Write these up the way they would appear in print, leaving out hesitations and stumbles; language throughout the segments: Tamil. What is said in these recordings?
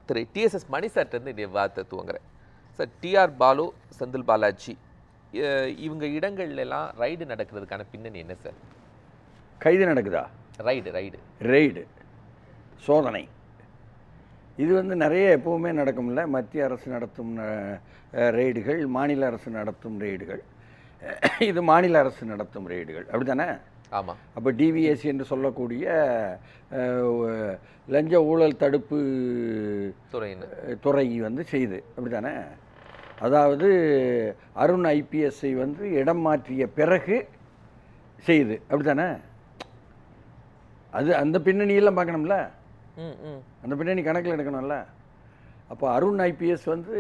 திரு டிஎஸ்எஸ் மணி சார்ட்டேருந்து இந்த விவாதத்தை துவங்குறேன். சார், டிஆர் பாலு, செந்தில் பாலாஜி இவங்க இடங்கள்லாம் ரைடு நடக்கிறதுக்கான பின்னணி என்ன சார்? கைது நடக்குதா? ரைடு சோதனை. இது வந்து நிறைய எப்போவுமே நடக்கும்ல. மத்திய அரசு நடத்தும் ரெய்டுகள், மாநில அரசு நடத்தும் ரெய்டுகள், இது மாநில அரசு நடத்தும் ரெய்டுகள், அப்படி தானே? ஆமாம். அப்போ டிவிஎஸ்சி என்று சொல்லக்கூடிய லஞ்ச ஊழல் தடுப்பு துறை வந்து செய்யுது, அப்படி தானே? அதாவது அருண் ஐபிஎஸ்ஐ வந்து இடம் மாற்றிய பிறகு செய்யுது, அப்படி தானே? அது அந்த பின்னணியெல்லாம் பார்க்கணும்ல, அந்த பின்னணி கணக்கில் எடுக்கணும்ல. அப்போ அருண் ஐபிஎஸ் வந்து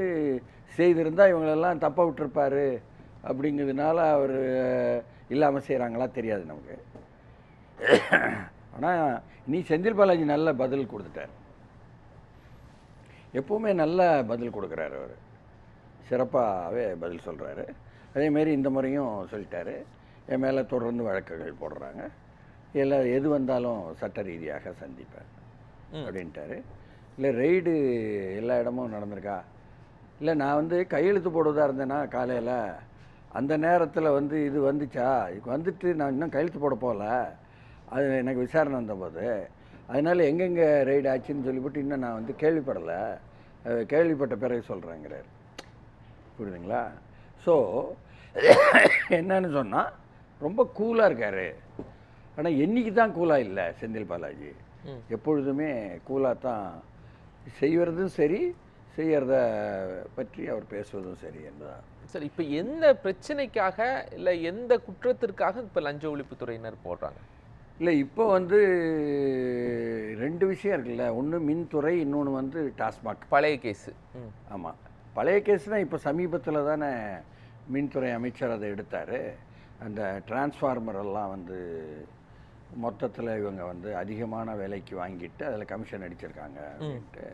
செய்திருந்தால் இவங்களெல்லாம் தப்பாக விட்டுருப்பார் அப்படிங்கிறதுனால அவர் இல்லாமல் செய்கிறாங்களா தெரியாது நமக்கு. ஆனால் நீ செந்தில் பாலாஜி நல்ல பதில் கொடுத்துட்டார். எப்போவுமே நல்ல பதில் கொடுக்குறாரு அவர், சிறப்பாகவே பதில் சொல்கிறாரு. அதேமாரி இந்த முறையும் சொல்லிட்டாரு, என் மேலே தொடர்ந்து வழக்குகள் போடுறாங்க, எல்லாம் எது வந்தாலும் சட்ட ரீதியாக சந்திப்பேன் அப்படின்ட்டாரு. இல்லை ரெய்டு எல்லா இடமும் நடந்திருக்கா? இல்லை நான் வந்து கையெழுத்து போடுவதாக இருந்தேன்னா காலையில் அந்த நேரத்தில் வந்து இது வந்துச்சா, இது வந்துட்டு நான் இன்னும் கையெழுத்து போட போகல, அது எனக்கு விசாரணை வந்தபோது, அதனால் எங்கெங்கே ரெய்டு ஆச்சுன்னு சொல்லிவிட்டு இன்னும் நான் வந்து கேள்விப்படலை, கேள்விப்பட்ட பிறகு சொல்கிறேங்கிறார். புரியுதுங்களா? ஸோ என்னன்னு சொன்னால் ரொம்ப கூலாக இருக்கார். ஆனால் என்றைக்கு தான் கூலாக இல்லை செந்தில் பாலாஜி, எப்பொழுதுமே கூலாக தான் செய்வதும் சரி, செய்கிறத பற்றி அவர் பேசுவதும் சரி என்பதா. சார், இப்போ எந்த பிரச்சனைக்காக இல்லை எந்த குற்றத்திற்காக இப்போ லஞ்ச ஒழிப்புத்துறையினர் போடுறாங்க? இல்லை, இப்போ வந்து ரெண்டு விஷயம் இருக்குல்ல. ஒன்று மின்துறை, இன்னொன்று வந்து டாஸ்மாக். பழைய கேஸு. ஆமாம், பழைய கேஸ் தான். இப்போ சமீபத்தில் தானே மின்துறை அமைச்சர் அதை எடுத்தார். அந்த டிரான்ஸ்ஃபார்மரெல்லாம் வந்து மொத்தத்தில் இவங்க வந்து அதிகமான விலைக்கு வாங்கிட்டு அதில் கமிஷன் அடிச்சிருக்காங்க அப்படின்ட்டு.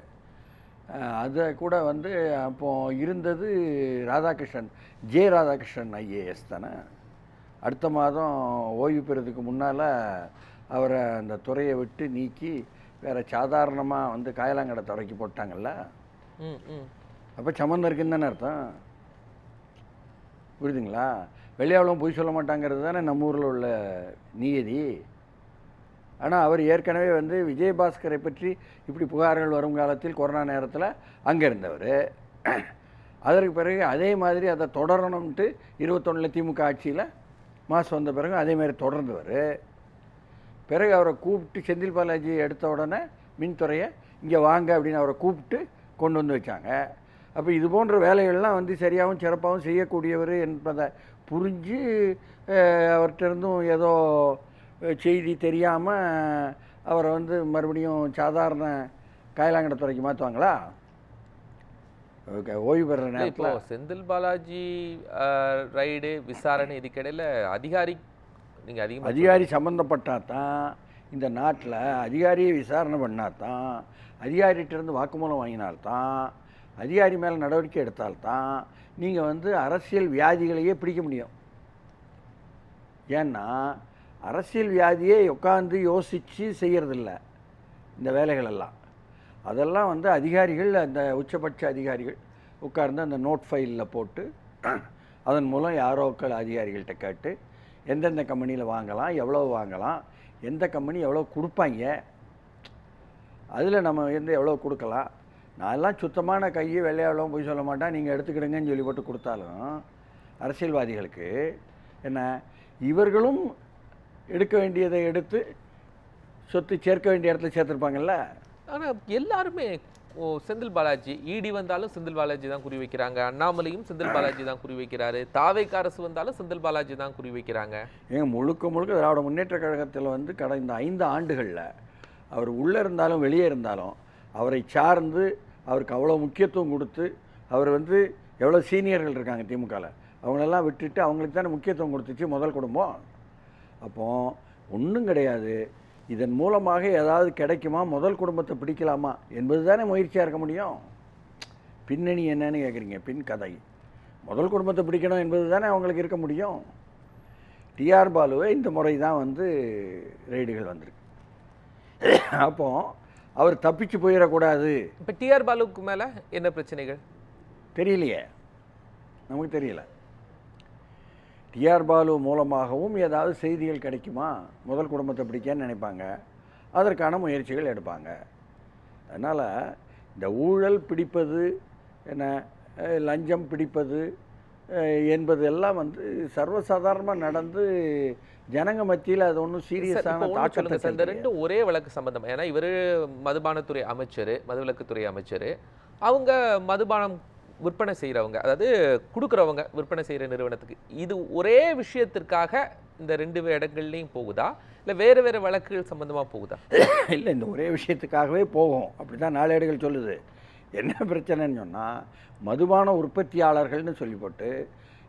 அதை கூட வந்து அப்போது இருந்தது ராதாகிருஷ்ணன், ஜே ராதாகிருஷ்ணன் ஐஏஎஸ் தானே. அடுத்த மாதம் ஓய்வு பெறதுக்கு முன்னால் அவரை அந்த துறையை விட்டு நீக்கி வேறு சாதாரணமாக வந்து காயலாங்கடை துறைக்கு போட்டாங்கல்ல. அப்போ சம்மந்தம் இருக்குன்னு தானே அர்த்தம். புரியுதுங்களா? வெளியாவளவும் பொய் சொல்ல மாட்டாங்கிறது தானே நம்ம ஊரில் உள்ள நியதி. ஆனால் அவர் ஏற்கனவே வந்து விஜயபாஸ்கரை பற்றி இப்படி புகார்கள் வரும் காலத்தில் கொரோனா நேரத்தில் அங்கே இருந்தவர். அதற்கு பிறகு அதே மாதிரி அதை தொடரணும்ட்டு 21 திமுக ஆட்சியில் மாசு வந்த பிறகு அதேமாதிரி தொடர்ந்தவர். பிறகு அவரை கூப்பிட்டு செந்தில் பாலாஜி எடுத்த உடனே மின்துறையை இங்கே வாங்க அப்படின்னு அவரை கூப்பிட்டு கொண்டு வந்து வச்சாங்க. அப்போ இது போன்ற வேலைகள்லாம் வந்து சரியாகவும் சிறப்பாகவும் செய்யக்கூடியவர் என்பதை புரிஞ்சு அவர்கிட்ட இருந்தும் ஏதோ செய்தி தெரியாமல் அவரை வந்து மறுபடியும் சாதாரண காயலாங்கடை துறைக்கு மாற்றுவாங்களா? ஓய்வு பெற நேரத்தில் செந்தில் பாலாஜி ரைடு விசாரணை இதுக்கிடையில் அதிகாரி சம்மந்தப்பட்டா தான் இந்த நாட்டில் அதிகாரியை விசாரணை பண்ணால் தான், அதிகாரிகிட்டேருந்து வாக்குமூலம் வாங்கினால்தான், அதிகாரி மேலே நடவடிக்கை எடுத்தால்தான் நீங்கள் வந்து அரசியல் வியாதிகளையே பிடிக்க முடியும். ஏன்னா அரசியல் வியாதியே உட்காந்து யோசித்து செய்கிறதில்ல இந்த வேலைகளெல்லாம். அதெல்லாம் வந்து அதிகாரிகள், அந்த உச்சபட்ச அதிகாரிகள் உட்கார்ந்து அந்த நோட் ஃபைலில் போட்டு அதன் மூலம் யாரோக்கள் அதிகாரிகள்கிட்ட கேட்டு எந்தெந்த கம்பெனியில் வாங்கலாம், எவ்வளோ வாங்கலாம், எந்த கம்பெனி எவ்வளோ கொடுப்பாங்க, அதில் நம்ம வந்து எவ்வளோ கொடுக்கலாம். நான்லாம் சுத்தமான கையை வெள்ளையாவளவும் போய் சொல்ல மாட்டேன், நீங்கள் எடுத்துக்கிடுங்கன்னு சொல்லி போட்டு கொடுத்தாலும் அரசியல்வாதிகளுக்கு என்ன, இவர்களும் எடுக்க வேண்டியதை எடுத்து சொத்து சேர்க்க வேண்டிய இடத்துல சேர்த்துருப்பாங்கல்ல. ஆனால் எல்லாருமே செந்தில் பாலாஜி, இடி வந்தாலும் செந்தில் பாலாஜி தான் குறி வைக்கிறாங்க, அண்ணாமலையும் செந்தில் பாலாஜி தான் குறி வைக்கிறாரு, தாவேக அரசு வந்தாலும் செந்தில் பாலாஜி தான் குறி வைக்கிறாங்க. ஏங்க முழுக்க முழுக்க திராவிட முன்னேற்ற கழகத்தில் வந்து கடந்த 5 ஆண்டுகளில் அவர் உள்ளே இருந்தாலும் வெளியே இருந்தாலும் அவரை சார்ந்து அவருக்கு அவ்வளோ முக்கியத்துவம் கொடுத்து, அவர் வந்து எவ்வளோ சீனியர்கள் இருக்காங்க திமுகவில், அவங்களெல்லாம் விட்டுட்டு அவங்களுக்கு தானே முக்கியத்துவம் கொடுத்துச்சு முதல் குடும்பம். அப்போது ஒன்றும் கிடையாது, இதன் மூலமாக ஏதாவது கிடைக்குமா, முதல் குடும்பத்தை பிடிக்கலாமா என்பது தானே முயற்சியாக இருக்க முடியும். பின்னணி என்னன்னு கேட்குறீங்க, பின் கதை. முதல் குடும்பத்தை பிடிக்கணும் என்பது தானே அவங்களுக்கு இருக்க முடியும். டிஆர் பாலுவை இந்த முறை தான் வந்து ரெய்டுகள் வந்திருக்கு. அப்போது அவர் தப்பிச்சு போயிடக்கூடாது. இப்போ டிஆர் பாலுவுக்கு மேலே என்ன பிரச்சனைகள் தெரியலையே, நமக்கு தெரியல. டிஆர் பாலு மூலமாகவும் ஏதாவது செய்திகள் கிடைக்குமா, முதல் குடும்பத்தை பிடிக்கன்னு நினைப்பாங்க, அதற்கான முயற்சிகள் எடுப்பாங்க. அதனால் இந்த ஊழல் பிடிப்பது என்ன, லஞ்சம் பிடிப்பது என்பதெல்லாம் வந்து சர்வசாதாரணமாக நடந்து ஜனங்க மத்தியில் அது ஒன்றும் சீரியஸான தாக்கத்தை. இந்த ரெண்டும் ஒரே வழக்கு சம்பந்தம். ஏன்னா இவர் மதுபானத்துறை அமைச்சர், மதுவிலக்குத்துறை அமைச்சர், அவங்க மதுபானம் விற்பனை செய்கிறவங்க, அதாவது கொடுக்குறவங்க விற்பனை செய்கிற நிறுவனத்துக்கு. இது ஒரே விஷயத்திற்காக இந்த 2 இடங்கள்லையும் போகுதா, இல்லை வேறு வேறு வழக்குகள் சம்மந்தமாக போகுதா? இல்லை, இந்த ஒரே விஷயத்துக்காகவே போகும், அப்படி தான் நாளேடுகள் சொல்லுது. என்ன பிரச்சனைன்னு சொன்னால், மதுபான உற்பத்தியாளர்கள்னு சொல்லி போட்டு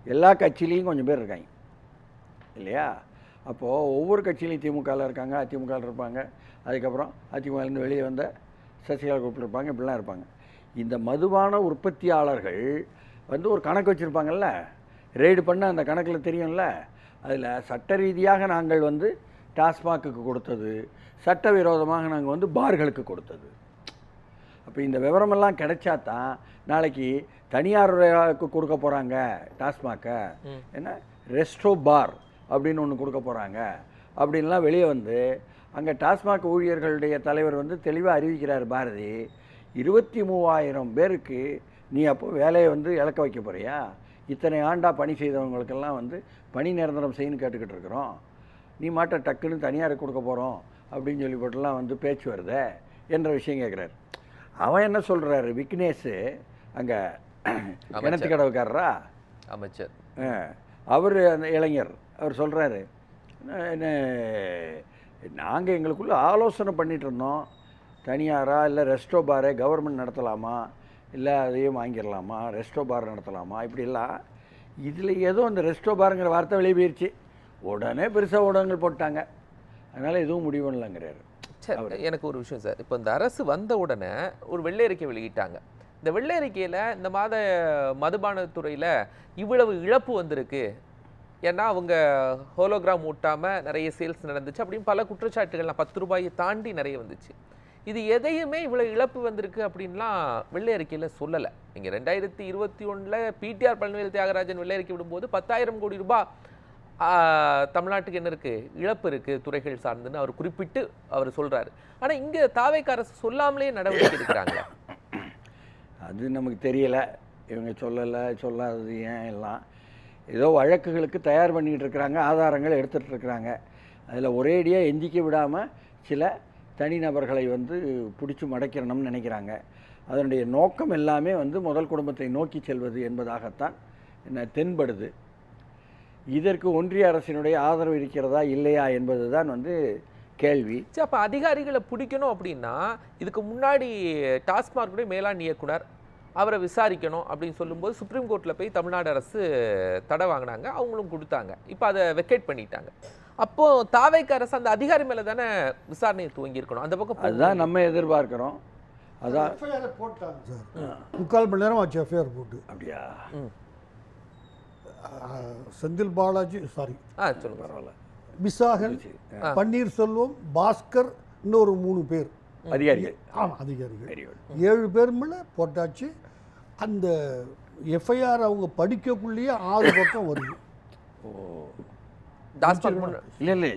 எல்லா கட்சியிலையும் கொஞ்சம் பேர் இருக்காங்க இல்லையா? அப்போது ஒவ்வொரு கட்சியிலையும் திமுகவில் இருக்காங்க, அதிமுகவில் இருப்பாங்க, அதுக்கப்புறம் அதிமுகலேருந்து வெளியே வந்த சசிகலா குரூப்பில் இருப்பாங்க, இப்படிலாம் இருப்பாங்க. இந்த மதுபான உற்பத்தியாளர்கள் வந்து ஒரு கணக்கு வச்சுருப்பாங்கல்ல, ரெய்டு பண்ண அந்த கணக்கில் தெரியும்ல, அதில் சட்ட ரீதியாக நாங்கள் வந்து டாஸ்மாகுக்கு கொடுத்தது, சட்டவிரோதமாக நாங்கள் வந்து பார்களுக்கு கொடுத்தது. அப்போ இந்த விவரமெல்லாம் கிடைச்சா தான் நாளைக்கு தனியாருக்கு கொடுக்க போகிறாங்க டாஸ்மாகை, என்ன ரெஸ்டோ பார் அப்படின்னு ஒன்று கொடுக்க போகிறாங்க அப்படின்லாம் வெளியே வந்து அங்கே டாஸ்மாக் ஊழியர்களுடைய தலைவர் வந்து தெளிவாக அறிவிக்கிறார் பாரதி, 23,000 பேருக்கு நீ அப்போ வேலையை வந்து இழக்க வைக்க போறியா, இத்தனை ஆண்டாக பணி செய்தவங்களுக்கெல்லாம் வந்து பணி நிரந்தரம் செய்யணும்னு கேட்டுக்கிட்டு இருக்கிறோம், நீ மாட்ட டக்குன்னு தனியாருக்கு கொடுக்க போகிறோம் அப்படின்னு சொல்லி போட்டுலாம் வந்து பேச்சு வருதே என்ற விஷயம் கேட்குறாரு. அவன் என்ன சொல்கிறாரு, விக்னேஷ் அங்கே கிணத்து கடவுக்காரரா அமைச்சர், அவர் அந்த இளைஞர், அவர் சொல்கிறாரு, நாங்கள் எங்களுக்குள்ளே ஆலோசனை பண்ணிகிட்டு இருந்தோம், தனியாரா இல்லை ரெஸ்டோ பாரை கவர்மெண்ட் நடத்தலாமா, இல்லை அதையும் வாங்கிடலாமா, ரெஸ்டோ பார் நடத்தலாமா, இப்படிலாம். இதில் ஏதோ அந்த ரெஸ்டோ பாருங்கிற வார்த்தை வெளியே போயிடுச்சு, உடனே பெருசாக ஊடகங்கள் போட்டாங்க, அதனால் எதுவும் முடிவு பண்ணலங்கிறாரு. சரி, எனக்கு ஒரு விஷயம் சார், இப்போ இந்த அரசு வந்த உடனே ஒரு வெள்ளை அறிக்கை வெளியிட்டாங்க. இந்த வெள்ளை அறிக்கையில் இந்த மாத மதுபானத்துறையில் இவ்வளவு இழப்பு வந்திருக்கு, ஏன்னா அவங்க ஹோலோகிராம் ஊட்டாமல் நிறைய சேல்ஸ் நடந்துச்சு அப்படின்னு பல குற்றச்சாட்டுகள்லாம் 10 ரூபாயை தாண்டி நிறைய வந்துச்சு. இது எதையுமே இவ்வளோ இழப்பு வந்திருக்கு அப்படின்லாம் வெள்ளை அறிக்கையில் சொல்லலை. நீங்கள் 2021 பிடிஆர் பழனிவேல் தியாகராஜன் வெள்ளை அறிக்கை விடும்போது 10,000 கோடி ரூபாய் தமிழ்நாட்டுக்கு என்ன இருக்குது, இழப்பு இருக்குது துறைகள் சார்ந்துன்னு அவர் குறிப்பிட்டு அவர் சொல்கிறாரு. ஆனால் இங்கே தாவேக அரசு சொல்லாமலே நடவடிக்கை எடுக்கிறாங்க. அது நமக்கு தெரியலை, இவங்க சொல்லலை, சொல்லாதது ஏன் எல்லாம் ஏதோ வழக்குகளுக்கு தயார் பண்ணிகிட்டு இருக்கிறாங்க, ஆதாரங்கள் எடுத்துகிட்டு இருக்கிறாங்க. அதில் ஒரேடியாக எந்திக்க விடாமல் சில தனிநபர்களை வந்து பிடிச்சி மடக்கிறணும்னு நினைக்கிறாங்க. அதனுடைய நோக்கம் எல்லாமே வந்து முதல் குடும்பத்தை நோக்கி செல்வது என்பதாகத்தான் என்ன தென்படுது. இதற்கு ஒன்றிய அரசினுடைய ஆதரவு இருக்கிறதா இல்லையா என்பது தான் வந்து கேள்வி. சரி, அப்போ அதிகாரிகளை பிடிக்கணும் அப்படின்னா இதுக்கு முன்னாடி டாஸ்மார்க்குடைய மேலாண் இயக்குனர் அவரை விசாரிக்கணும் அப்படின்னு சொல்லும்போது சுப்ரீம் கோர்ட்டில் போய் தமிழ்நாடு அரசு தடை வாங்கினாங்க, அவங்களும் கொடுத்தாங்க, இப்போ அதை வெக்கேட் பண்ணிட்டாங்க. அப்போது தாவேக அரசு அந்த அதிகாரி மேலே தானே விசாரணையை துவங்கியிருக்கணும், அந்த பக்கம் அதுதான் நம்ம எதிர்பார்க்குறோம். அதான் எஃப்ஐஆர் போட்டாங்க சார், 3/4 மணி நேரம் ஆச்சு எஃப்ஐஆர் போட்டு. அப்படியா? செந்தில் பாலாஜி, சாரி சொல்லுங்க, பரவாயில்ல, விசாகன், பன்னீர்செல்வம், பாஸ்கர், இன்னொரு 3 பேர் அதிகாரிகள். ஆமாம், அதிகாரிகள் 7 பேர் மேலே போட்டாச்சு. அந்த எஃப்ஐஆர் அவங்க படிக்கக்குள்ளேயே 6 பக்கம் வருது. ஓ, டாஸ்மாக் இல்லை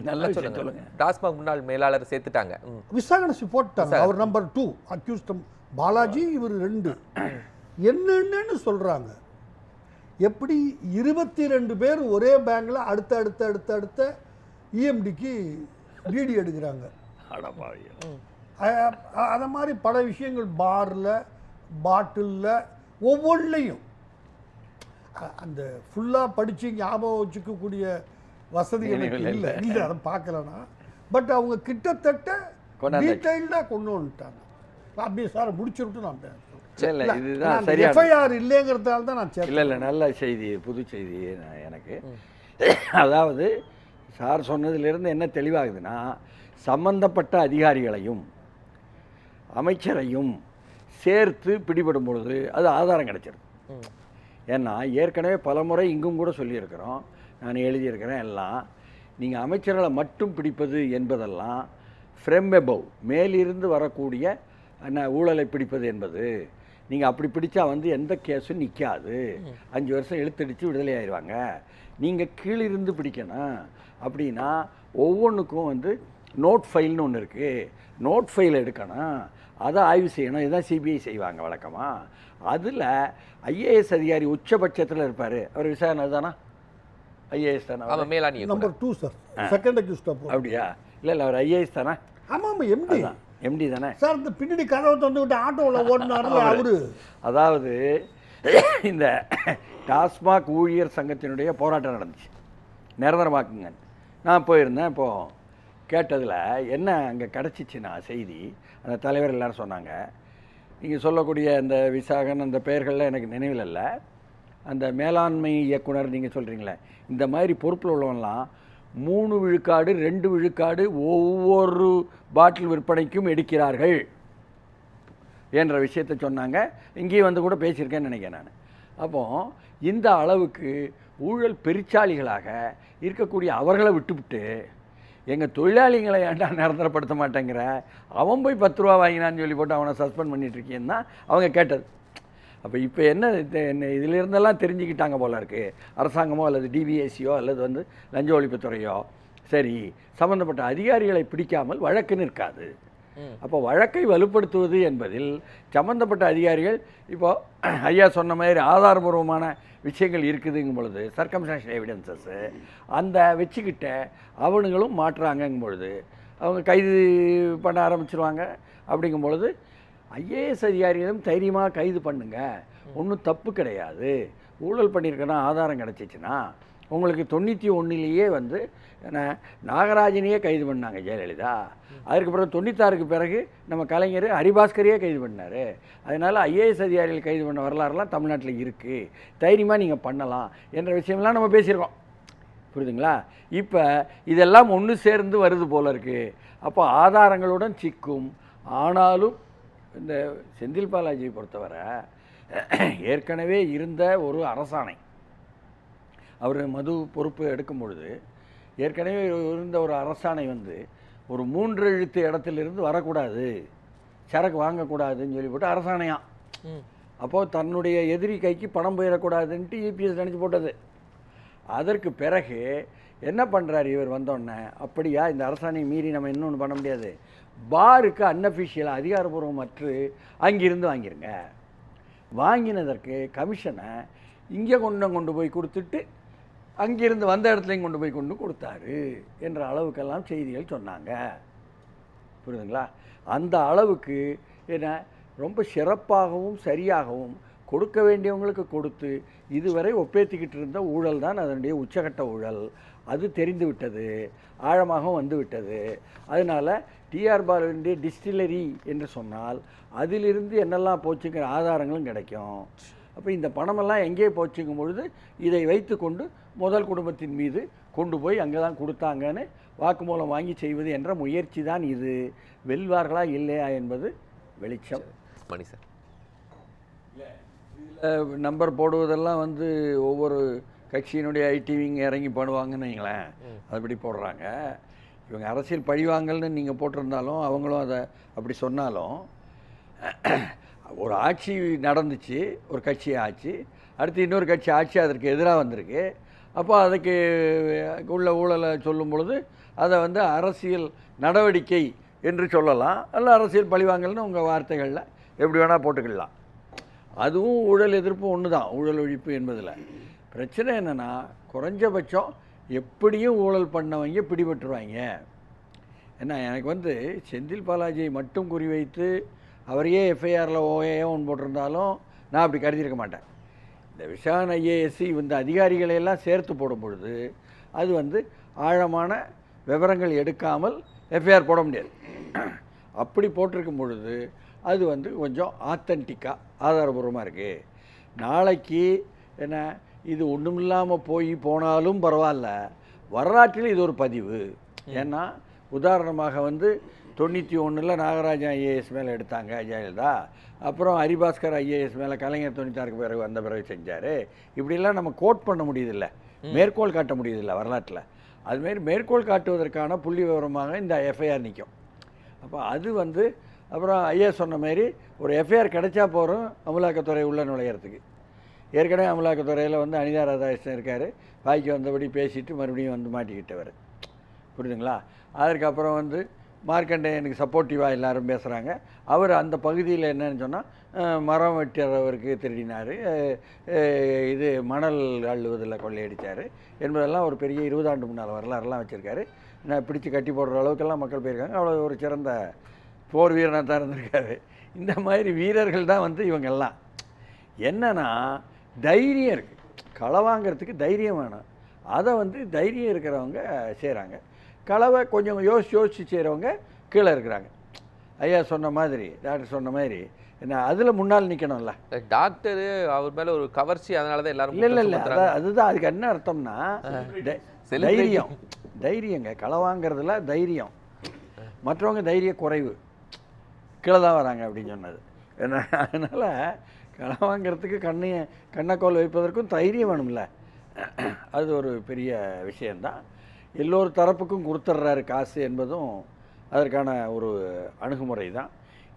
நல்லா சொல்லுங்க. டாஸ்மாக் முன்னாள் மேலாளர் சேர்த்துட்டாங்க, விசாகனசி போட்டாங்க, அவர் நம்பர் 2 அக்யூஸ்டம் பாலாஜி, இவர் 2. என்னென்னு சொல்கிறாங்க, எப்படி 22 பேர் ஒரே பேங்கில் அடுத்த இஎம்டிக்கு டிடி எடுக்கிறாங்க. அதை மாதிரி பல விஷயங்கள் பாரில் பாட்டிலில் ஒவ்வொன்றிலையும் அந்த ஃபுல்லாக படித்து ஞாபகம் வச்சுக்கக்கூடிய வசதி எனக்கு இல்லை, அதை பார்க்கலன்னா. பட் அவங்க கிட்டத்தட்ட டீட்டெயில்டாக கொண்டு வந்துட்டாங்க. அப்படியே சார் முடிச்சுட்டு நான் எஃப்ஐஆர் இல்லைங்கிறதால தான் நான் இல்லை நல்ல செய்தி, புது செய்தி எனக்கு. அதாவது சார் சொன்னதிலிருந்து என்ன தெளிவாகுதுன்னா, சம்பந்தப்பட்ட அதிகாரிகளையும் அமைச்சரையும் சேர்த்து பிடிபடும் பொழுது அது ஆதாரம் கிடைச்சிடும். ஏன்னா ஏற்கனவே பல முறை இங்கும் கூட சொல்லியிருக்கிறோம், நான் எழுதியிருக்கிறேன் எல்லாம், நீங்கள் அமைச்சர்களை மட்டும் பிடிப்பது என்பதெல்லாம் ஃப்ரம் எபவ், மேலிருந்து வரக்கூடிய ஊழலை பிடிப்பது என்பது, நீங்கள் அப்படி பிடிச்சா வந்து எந்த கேஸும் நிற்காது, 5 வருஷம் இழுத்தடிச்சு விடுதலை ஆயிடுவாங்க. நீங்கள் கீழிருந்து பிடிக்கணும் அப்படின்னா ஒவ்வொன்றுக்கும் வந்து நோட் ஃபைல்னு ஒன்று இருக்குது, நோட் ஃபைல் எடுக்கணும், அதை ஆய்வு செய்யணும். இதுதான் சிபிஐ செய்வாங்க வழக்கமாக. அதில் ஐஏஎஸ் அதிகாரி உச்சபட்சத்தில் இருப்பார். அவர் விசாரணை தானா? ஐஏஎஸ் தானே? அவன் மேலாணி நம்பர் 2 சார், செகண்ட் அக்யூஸ்ட். அப்படியா? இல்லை அவர் ஐஏஎஸ் தானே? ஆமாம், எம்டி எம்டி தானே சார். இந்த பின்னாடி கதவை திறந்து விட்டு ஆட்டோவில் ஓடினார்ல அவரு. அதாவது இந்த டாஸ்மாக் ஊழியர் சங்கத்தினுடைய போராட்டம் நடந்துச்சு, நிரந்தரமாக்குங்க. நான் போயிருந்தேன். இப்போது கேட்டதில் என்ன அங்கே கிடச்சிச்சுன்னா செய்தி, அந்த தலைவர் எல்லாரும் சொன்னாங்க, நீங்கள் சொல்லக்கூடிய அந்த விசாகன் அந்த பெயர்கள்லாம் எனக்கு நினைவில் இல்லை. அந்த மேலாண்மை இயக்குனர் நீங்கள் சொல்கிறீங்களே, இந்த மாதிரி பொறுப்பில் உள்ளவங்களாம் 3 விழுக்காடு 2 விழுக்காடு ஒவ்வொரு பாட்டில் விற்பனைக்கும் எடுக்கிறார்கள் என்ற விஷயத்தை சொன்னாங்க. இங்கேயும் வந்து கூட பேசியிருக்கேன்னு நினைக்கிறேன் நான். அப்போது இந்த அளவுக்கு ஊழல் பெருச்சாளிகளாக இருக்கக்கூடிய அவர்களை விட்டுவிட்டு எங்கள் தொழிலாளிகளை ஏன்டா நிரந்தரப்படுத்த மாட்டேங்கிற, அவன் போய் 10 ரூபா வாங்கினான்னு சொல்லி போட்டு அவனை சஸ்பெண்ட் பண்ணிகிட்ருக்கேன்னு தான் அவங்க கேட்டது. அப்போ இப்போ என்ன இதிலிருந்தெல்லாம் தெரிஞ்சுக்கிட்டாங்க போல இருக்குது அரசாங்கமோ அல்லது டிபிஎஸ்சியோ அல்லது வந்து லஞ்ச ஒழிப்புத்துறையோ. சரி, சம்பந்தப்பட்ட அதிகாரிகளை பிடிக்காமல் வழக்கு நிற்காது. அப்போ வழக்கை வலுப்படுத்துவது என்பதில் சம்பந்தப்பட்ட அதிகாரிகள், இப்போது ஐயா சொன்ன மாதிரி ஆதாரபூர்வமான விஷயங்கள் இருக்குதுங்கும் பொழுது, சர்க்கம்ஸ்டான்ஷியல் எவிடன்சஸ் அந்த வச்சுக்கிட்ட அவனுங்களும் மாற்றுறாங்கங்கும் பொழுது அவங்க கைது பண்ண ஆரம்பிச்சிருவாங்க. அப்படிங்கும் பொழுது ஐஏஎஸ் அதிகாரிகளும் தைரியமாக கைது பண்ணுங்க, ஒன்றும் தப்பு கிடையாது. ஊழல் பண்ணியிருக்கனா ஆதாரம் கிடச்சிச்சின்னா உங்களுக்கு 91லேயே வந்து நாகராஜனையே கைது பண்ணாங்க ஜெயலலிதா. அதுக்கு பிறகு 96க்கு பிறகு நம்ம கலைஞர் ஹரிபாஸ்கரையே கைது பண்ணார். அதனால் ஐஏஎஸ் அதிகாரிகள் கைது பண்ண வரலாறுலாம் தமிழ்நாட்டில் இருக்குது, தைரியமாக நீங்கள் பண்ணலாம் என்ற விஷயம்லாம் நம்ம பேசியிருக்கோம். புரியுதுங்களா? இப்போ இதெல்லாம் ஒன்று சேர்ந்து வருது போல இருக்குது. அப்போ ஆதாரங்களுடன் சிக்கும். ஆனாலும் இந்த செந்தில் பாலாஜியை பொறுத்தவரை ஏற்கனவே இருந்த ஒரு அரசாணை, அவர் மது பொறுப்பு எடுக்கும் பொழுது ஏற்கனவே இருந்த ஒரு அரசாணை வந்து ஒரு 3 எழுத்து இடத்திலிருந்து வரக்கூடாது, சரக்கு வாங்கக்கூடாதுன்னு சொல்லி போட்டு அரசாணையாம். அப்போது தன்னுடைய எதிரி கைக்கு பணம் போயிடக்கூடாதுன்ட்டு இபிஎஸ் நினச்சி போட்டது. அதற்கு பிறகு என்ன பண்ணுறாரு இவர் வந்தோடனே, அப்படியா இந்த அரசாணையை மீறி நம்ம இன்னொன்று பண்ண முடியாது, பாருக்கு அன்அஃபிஷியலாக அதிகாரப்பூர்வமற்று அங்கிருந்து வாங்கிருங்க, வாங்கினதற்கு கமிஷனை இங்கே கொண்டு போய் கொடுத்துட்டு அங்கிருந்து வந்த இடத்துலையும் கொண்டு போய் கொடுத்தாரு என்ற அளவுக்கெல்லாம் செய்திகள் சொன்னாங்க. புரியுதுங்களா? அந்த அளவுக்கு என்ன ரொம்ப சிறப்பாகவும் சரியாகவும் கொடுக்க வேண்டியவங்களுக்கு கொடுத்து இதுவரை ஒப்பேற்றிக்கிட்டு இருந்த ஊழல் தான் அதனுடைய உச்சகட்ட ஊழல். அது தெரிந்து விட்டது, ஆழமாகவும் வந்து விட்டது. அதனால் டிஆர் பாலுவினுடைய டிஸ்டிலரி என்று சொன்னால் அதிலிருந்து என்னெல்லாம் போச்சுங்கிற ஆதாரங்களும் கிடைக்கும். அப்போ இந்த பணமெல்லாம் எங்கே போச்சுங்கும் பொழுது இதை வைத்து கொண்டு முதல் குடும்பத்தின் மீது கொண்டு போய் அங்கே தான் கொடுத்தாங்கன்னு வாக்குமூலம் வாங்கி செய்வது என்ற முயற்சி தான் இது. வெல்வார்களா இல்லையா என்பது வெளிச்சம். மணி சார், நம்பர் போடுவதெல்லாம் வந்து ஒவ்வொரு கட்சியினுடைய ஐடிவிங்க இறங்கி பண்ணுவாங்கன்னு வைங்களேன், அதுபடி போடுறாங்க. இவங்க அரசியல் பழிவாங்கல்னு நீங்கள் போட்டிருந்தாலும் அவங்களும் அதை அப்படி சொன்னாலும், ஒரு ஆட்சி நடந்துச்சு, ஒரு கட்சி ஆட்சி, அடுத்து இன்னொரு கட்சி ஆட்சி அதற்கு எதிராக வந்திருக்கு. அப்போ அதுக்கு உள்ள ஊழலை சொல்லும் பொழுது அதை வந்து அரசியல் நடவடிக்கை என்று சொல்லலாம், அல்ல அரசியல் பழிவாங்கல்னு உங்கள் வார்த்தைகளில் எப்படி வேணால் போட்டுக்கலாம். அதுவும் ஊழல் எதிர்ப்பு ஒன்று தான், ஊழல் ஒழிப்பு என்பதில். பிரச்சனை என்னென்னா, குறைஞ்சபட்சம் எப்படியும் ஊழல் பண்ணவங்க பிடிபட்டுருவாங்க. ஏன்னா எனக்கு வந்து செந்தில் பாலாஜியை மட்டும் குறிவைத்து அவரையே எஃப்ஐஆரில் ஒன்று போட்டிருந்தாலும் நான் அப்படி கருதியிருக்க மாட்டேன். இந்த விசாரணை ஐஏஎஸ்சி இந்த அதிகாரிகளையெல்லாம் சேர்த்து போடும் பொழுது அது வந்து ஆழமான விவரங்கள் எடுக்காமல் எஃப்ஐஆர் போட முடியாது. அப்படி போட்டிருக்கும் பொழுது அது வந்து கொஞ்சம் ஆத்தென்டிக்காக ஆதாரபூர்வமாக இருக்குது. நாளைக்கு என்ன இது ஒன்றும் இல்லாமல் போனாலும் பரவாயில்ல, வரலாற்றில் இது ஒரு பதிவு. ஏன்னா உதாரணமாக வந்து 91ல் நாகராஜன் ஐஏஎஸ் மேலே எடுத்தாங்க ஜெயலலிதா, அப்புறம் ஹரிபாஸ்கர் ஐஏஎஸ் மேலே கலைஞர் 96க்கு பிறகு வந்த பிறகு செஞ்சார். இப்படிலாம் நம்ம கோட் பண்ண முடியுதில்ல, மேற்கோள் காட்ட முடியுதில்ல வரலாற்றில். அதுமாரி மேற்கோள் காட்டுவதற்கான புள்ளி விவரமாக இந்த எஃப்ஐஆர் நிற்கும். அப்போ அது வந்து அப்புறம் ஐயா சொன்ன மாதிரி ஒரு எஃப்ஐஆர் கிடைச்சா போகிறோம் அமலாக்கத்துறை உள்ள நுழையிறதுக்கு. ஏற்கனவே அமலாக்கத்துறையில் வந்து அனிதா ராதாகிருஷ்ணன் இருக்கார், வாய்க்கு வந்தபடி பேசிட்டு மறுபடியும் வந்து மாட்டிக்கிட்டவர், புரியுதுங்களா? அதற்கப்புறம் வந்து மார்க்கண்டேயனுக்கு சப்போர்ட்டிவாக எல்லாரும் பேசுகிறாங்க. அவர் அந்த பகுதியில் என்னன்னு சொன்னால் மரம் வெட்டுறவருக்கு திருடினார், இது மணல் அள்ளுவதில் கொள்ளையடித்தார் என்பதெல்லாம் ஒரு பெரிய 20 ஆண்டு முன்னால் வரலாறுலாம் வச்சுருக்காரு. நான் பிடிச்சி கட்டி போடுற அளவுக்கெல்லாம் மக்கள் போயிருக்காங்க. அவ்வளோ ஒரு சிறந்த போர் வீரனாக தான் இருந்திருக்காரு. இந்த மாதிரி வீரர்கள் தான் வந்து இவங்கெல்லாம். என்னன்னா தைரியம் இருக்குது, களை வாங்கிறதுக்கு தைரியம் வேணும். அதை வந்து தைரியம் இருக்கிறவங்க செய்கிறாங்க. களவை கொஞ்சம் யோசிச்சு செய்கிறவங்க கீழே இருக்கிறாங்க. ஐயா சொன்ன மாதிரி, டாக்டர் சொன்ன மாதிரி என்ன அதில் முன்னால் நிற்கணும்ல. டாக்டர் அவர் மேலே ஒரு கவர்ச்சி, அதனால தான் எல்லாரும் இல்லை அதுதான் அதுக்கு என்ன அர்த்தம்னா தைரியம், தைரியங்க. களை வாங்கிறதுல தைரியம், மற்றவங்க தைரிய குறைவு, கீழே தான் வராங்க அப்படின்னு சொன்னது. ஏன்னா அதனால் களை வாங்கிறதுக்கு கண்ணக்கோல் வைப்பதற்கும் தைரியம் வேணும்ல. அது ஒரு பெரிய விஷயந்தான். எல்லோரு தரப்புக்கும் கொடுத்துட்றாரு காசு என்பதும் அதற்கான ஒரு அணுகுமுறை தான்.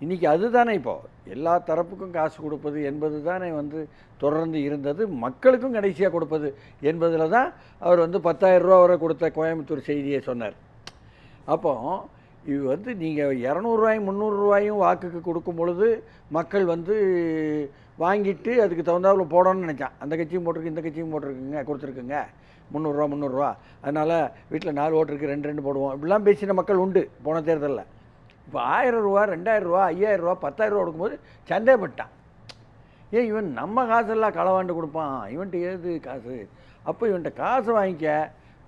இன்றைக்கி அதுதானே இப்போது எல்லா தரப்புக்கும் காசு கொடுப்பது என்பது தானே வந்து தொடர்ந்து இருந்தது. மக்களுக்கும் கடைசியாக கொடுப்பது என்பதில் தான் அவர் வந்து 10,000 ரூபா வரை கொடுத்த கோயம்புத்தூர் செய்தியை சொன்னார். அப்போ இது வந்து நீங்கள் 200 ரூபாயும் 300 ரூபாயும் வாக்குக்கு கொடுக்கும் பொழுது மக்கள் வந்து வாங்கிட்டு அதுக்கு தகுந்தாப்புல போடணும்னு நினச்சான். அந்த கட்சியும் போட்டிருக்கு, இந்த கட்சியும் போட்டிருக்குங்க, கொடுத்துருக்குங்க 300 ரூபா, அதனால் வீட்டில் 4 ஓட்டு இருக்குது, 2 போடுவோம், இப்படிலாம் பேசின மக்கள் உண்டு போன தேர்தலில். இப்போ 1000 ரூபா, 2000 ரூபா, 5000 ரூபா, 10,000 ரூபா கொடுக்கும்போது சந்தேகப்பட்டான். ஏன் இவன் நம்ம காசெல்லாம் களவாண்டு கொடுப்பான், இவன்ட்டு ஏது காசு, அப்போ இவன்கிட்ட காசு வாங்கிக்க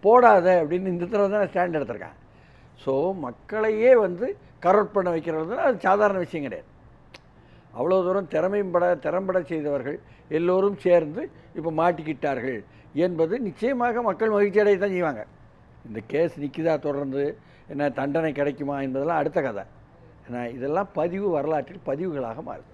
போடாத அப்படின்னு இந்த தடவை தான் ஸ்டாண்ட் எடுத்திருக்கான். ஸோ மக்களையே வந்து கரெக்ட் பண்ண வைக்கிறது அது சாதாரண விஷயம் கிடையாது. அவ்வளோ தூரம் திறம்பட செய்தவர்கள் எல்லோரும் சேர்ந்து இப்போ மாட்டிக்கிட்டார்கள் என்பது நிச்சயமாக மக்கள் மகிழ்ச்சி அடைய தான் செய்வாங்க. இந்த கேஸ் நிற்குதா தொடர்ந்து என்ன தண்டனை கிடைக்குமா என்பதெல்லாம் அடுத்த கதை. ஏன்னா இதெல்லாம் வரலாற்றில் பதிவுகளாக மாறுது.